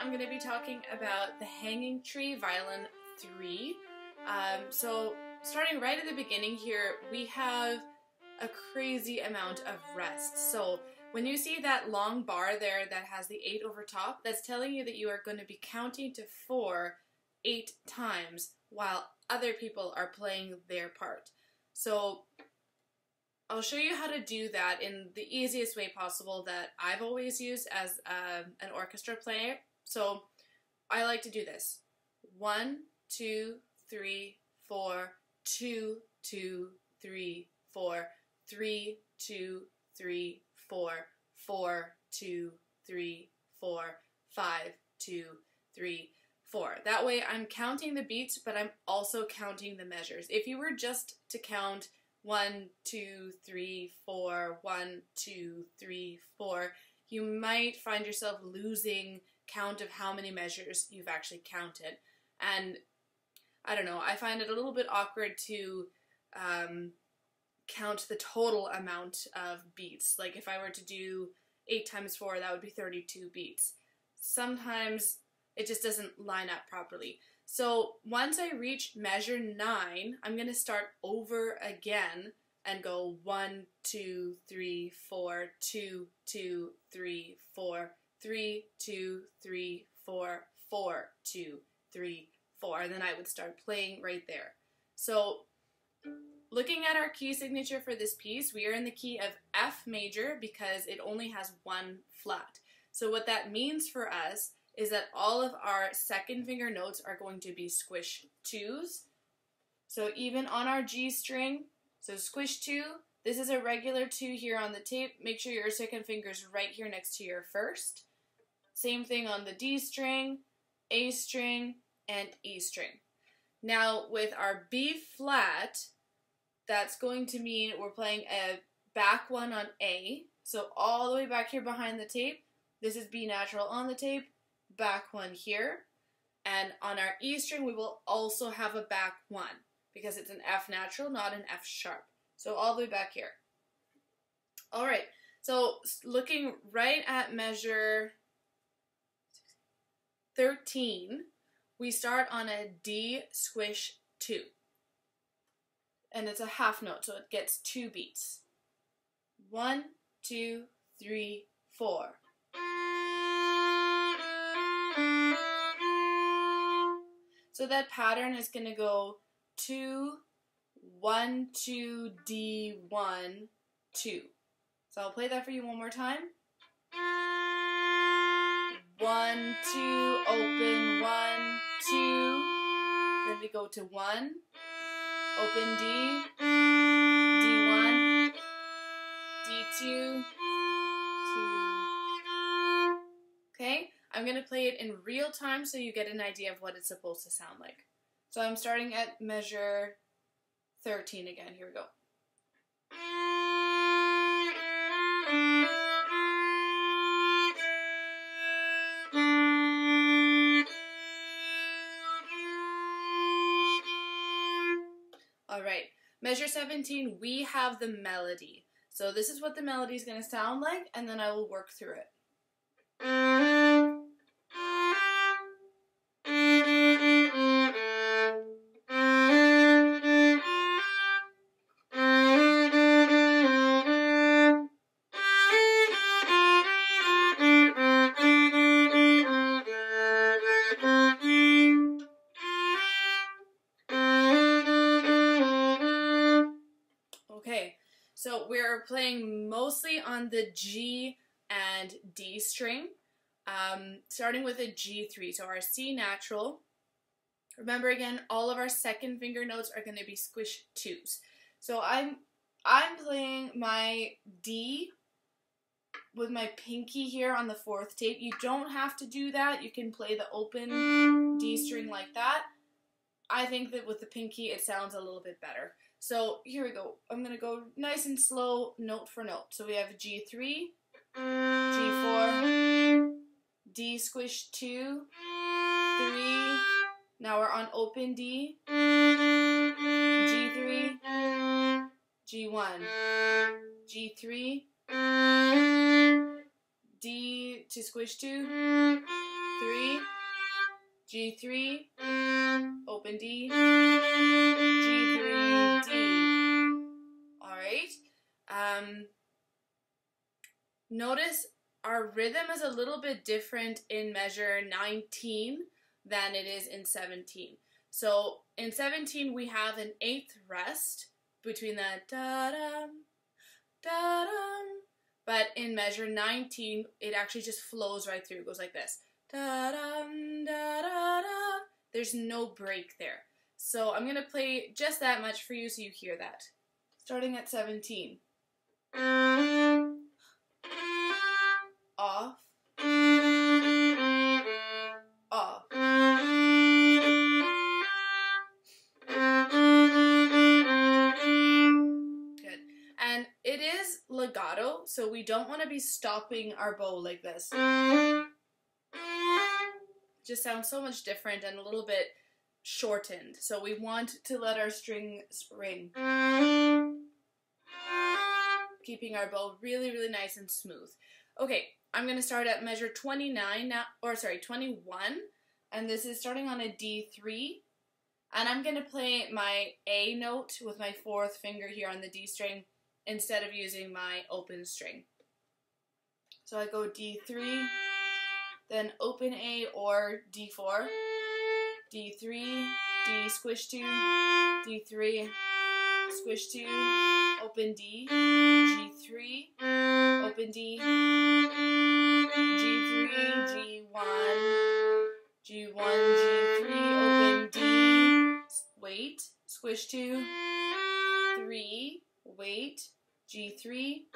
I'm going to be talking about the Hanging Tree Violin 3. So starting right at the beginning here, we have a crazy amount of rest. So when you see that long bar there that has the 8 over top, that's telling you that you are going to be counting to 4 8 times while other people are playing their part. So I'll show you how to do that in the easiest way possible that I've always used as an orchestra player. So I like to do this. 1, 2, 3, 4, 2, 2, 3, 4, 3, 2, 3, 4, 4, 2, 3, 4, 5, 2, 3, 4. That way I'm counting the beats, but I'm also counting the measures. If you were just to count 1, 2, 3, 4, 1, 2, 3, 4, you might find yourself losing count of how many measures you've actually counted. And I don't know, I find it a little bit awkward to count the total amount of beats. Like if I were to do 8 times 4, that would be 32 beats. Sometimes it just doesn't line up properly. So once I reach measure 9, I'm going to start over again and go 1, 2, 3, 4, 2, 2, 3, 4, 3, 2, 3, 4, 4, 2, 3, 4, and then I would start playing right there. So looking at our key signature for this piece, we are in the key of F major because it only has 1 flat. So what that means for us is that all of our second finger notes are going to be squish 2s. So even on our G string, so squish 2, this is a regular 2 here on the tape. Make sure your second finger is right here next to your first. Same thing on the D string, A string, and E string. Now with our B flat, that's going to mean we're playing a back 1 on A. So all the way back here behind the tape, this is B natural on the tape, back 1 here, and on our E string we will also have a back 1 because it's an F natural, not an F sharp. So all the way back here. Alright, so looking right at measure 13, we start on a D squish 2. And it's a half note, so it gets 2 beats. 1, 2, 3, 4. So that pattern is going to go 2, 1, 2, D, 1, 2. So I'll play that for you one more time. 1, 2, open, 1, 2. Then we go to 1, open D, D1, D2, 2. Okay? I'm going to play it in real time so you get an idea of what it's supposed to sound like. So I'm starting at measure 13 again. Here we go. Alright, measure 17, we have the melody. So this is what the melody is going to sound like, and then I will work through it. Okay, so we're playing mostly on the G and D string, starting with a G3, so our C natural. Remember again, all of our second finger notes are going to be squish 2s. So I'm playing my D with my pinky here on the 4th tape. You don't have to do that. You can play the open D string like that. I think that with the pinky it sounds a little bit better. So here we go. I'm going to go nice and slow note for note. So we have G3, G4, D squish 2, 3, now we're on open D, G3, G1, G3, D to squish 2, 3, G3, open D, G3, D. Alright. Notice our rhythm is a little bit different in measure 19 than it is in 17. So in 17 we have an 8th rest between the da-dum, da-dum, but in measure 19 it actually just flows right through. It goes like this. Da-dum, da-da-da. There's no break there. So I'm going to play just that much for you so you hear that. Starting at 17. Off, off. Good. And it is legato, so we don't want to be stopping our bow like this. It just sounds so much different and a little bit shortened. So we want to let our strings ring, keeping our bow really, really nice and smooth. Okay, I'm going to start at measure 29 now, or sorry, 21, and this is starting on a D3, and I'm going to play my A note with my 4th finger here on the D string instead of using my open string. So I go D3, then open A or D4, D3, D squish 2, D3, squish 2, open D, G3, open D, G3, G1, G1, G3, open D, wait, squish 2, 3, wait, G3, D,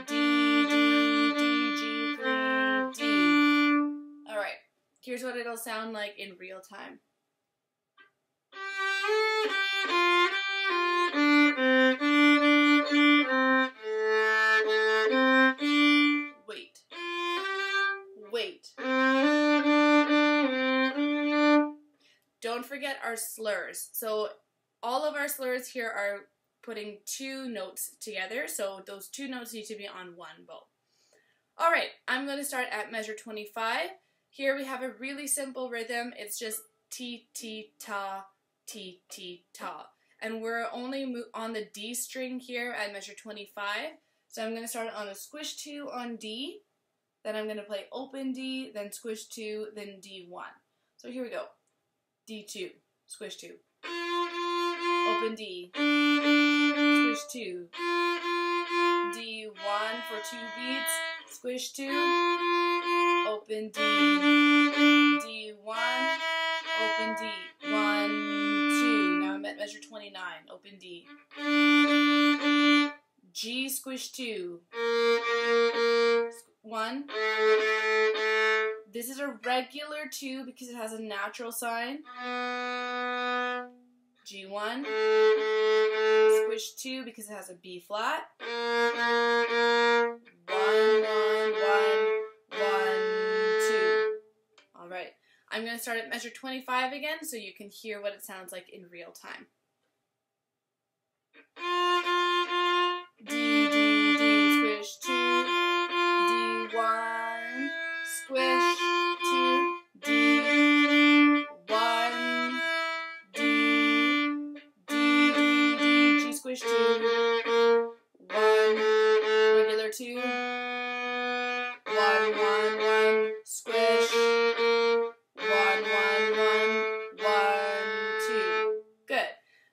D, D, G3, D. Alright, here's what it'll sound like in real time. Wait. Wait. Don't forget our slurs. So all of our slurs here are putting 2 notes together, so those 2 notes need to be on one bow. Alright, I'm going to start at measure 25. Here we have a really simple rhythm. It's just ti-ti-ta, ti-ti-ta. And we're only on the D string here at measure 25. So I'm going to start on a squish 2 on D, then I'm going to play open D, then squish 2, then D1. So here we go. D2, squish 2. Open D, squish 2. D1 for 2 beats, squish 2. Open D, D1, open D, 1, 2. Now I'm at measure 29, open D. G squish 2, 1. This is a regular 2 because it has a natural sign. G1, squish 2 because it has a B flat. 1, 1, 1, 1, 2. Alright, I'm going to start at measure 25 again so you can hear what it sounds like in real time. D, D, D, squish 2, D1, squish 2, D, 1, D, D, D, D, G squish 2, 1, regular 2, 1, 1, 1, squish, 1, 1, 1, 1, 2. Good.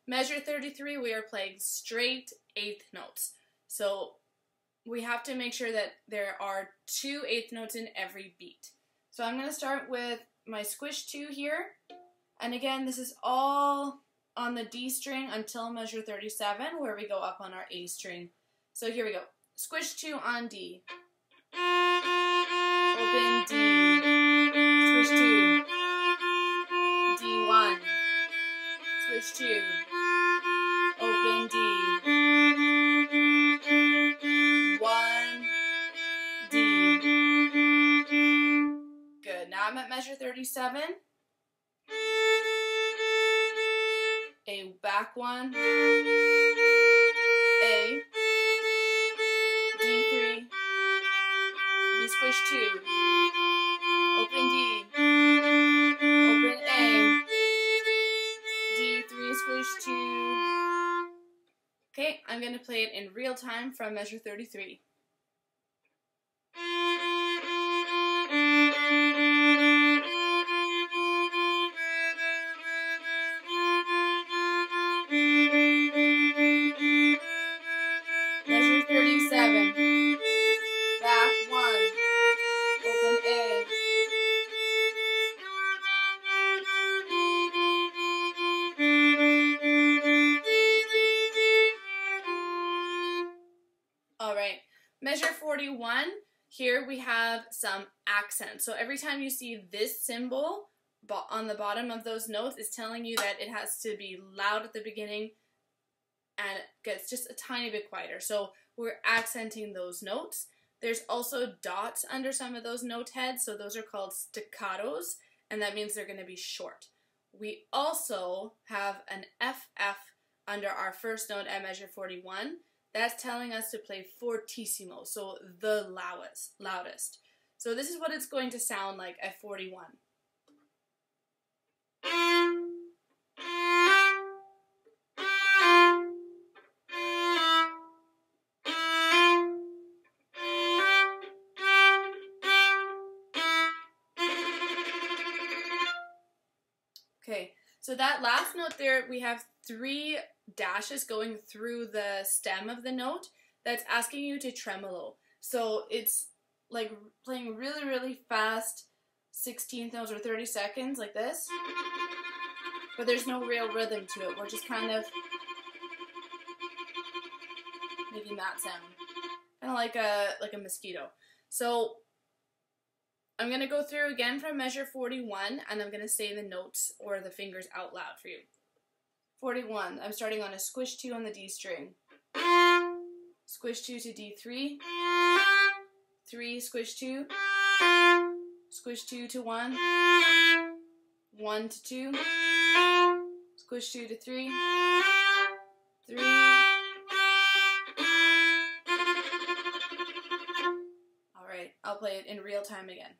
Measure 33, we are playing straight 8th notes. So we have to make sure that there are 2 8th notes in every beat. So I'm going to start with my squish 2 here. And again, this is all on the D string until measure 37, where we go up on our A string. So here we go. Squish 2 on D. Open D. Squish 2. D1. Squish 2. Open D. 1, D. Good. Now I'm at measure 37. A back 1. A. D3. D squish 2. Open D. I'm going to play it in real time from measure 33. Measure 37. Back 1. Open A. Alright, measure 41, here we have some accents. So every time you see this symbol on the bottom of those notes, it's telling you that it has to be loud at the beginning and it gets just a tiny bit quieter. So we're accenting those notes. There's also dots under some of those note heads, so those are called staccatos, and that means they're going to be short. We also have an FF under our first note at measure 41. That's telling us to play fortissimo, so the loudest. So this is what it's going to sound like at 41. Okay, so that last note there, we have 3 dashes going through the stem of the note. That's asking you to tremolo. So it's like playing really, really fast 16th notes or 30 seconds like this. But there's no real rhythm to it. We're just kind of making that sound. Kind of like a mosquito. So I'm going to go through again from measure 41, and I'm going to say the notes or the fingers out loud for you. 41, I'm starting on a squish 2 on the D string. Squish 2 to D3. 3, squish 2. Squish 2 to 1. 1 to 2. Squish 2 to 3. 3. Alright, I'll play it in real time again.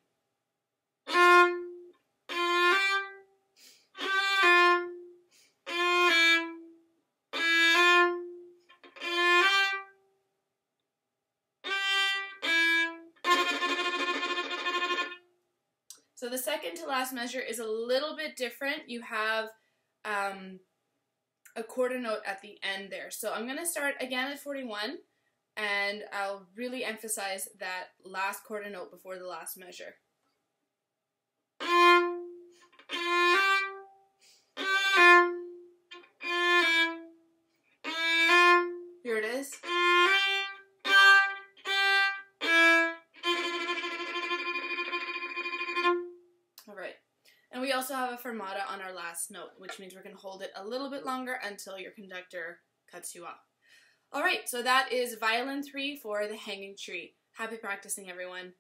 So the second to last measure is a little bit different. You have a quarter note at the end there. So I'm going to start again at 41, and I'll really emphasize that last quarter note before the last measure. Here it is. Alright, and we also have a fermata on our last note, which means we're going to hold it a little bit longer until your conductor cuts you off. Alright, so that is Violin 3 for the Hanging Tree. Happy practicing, everyone.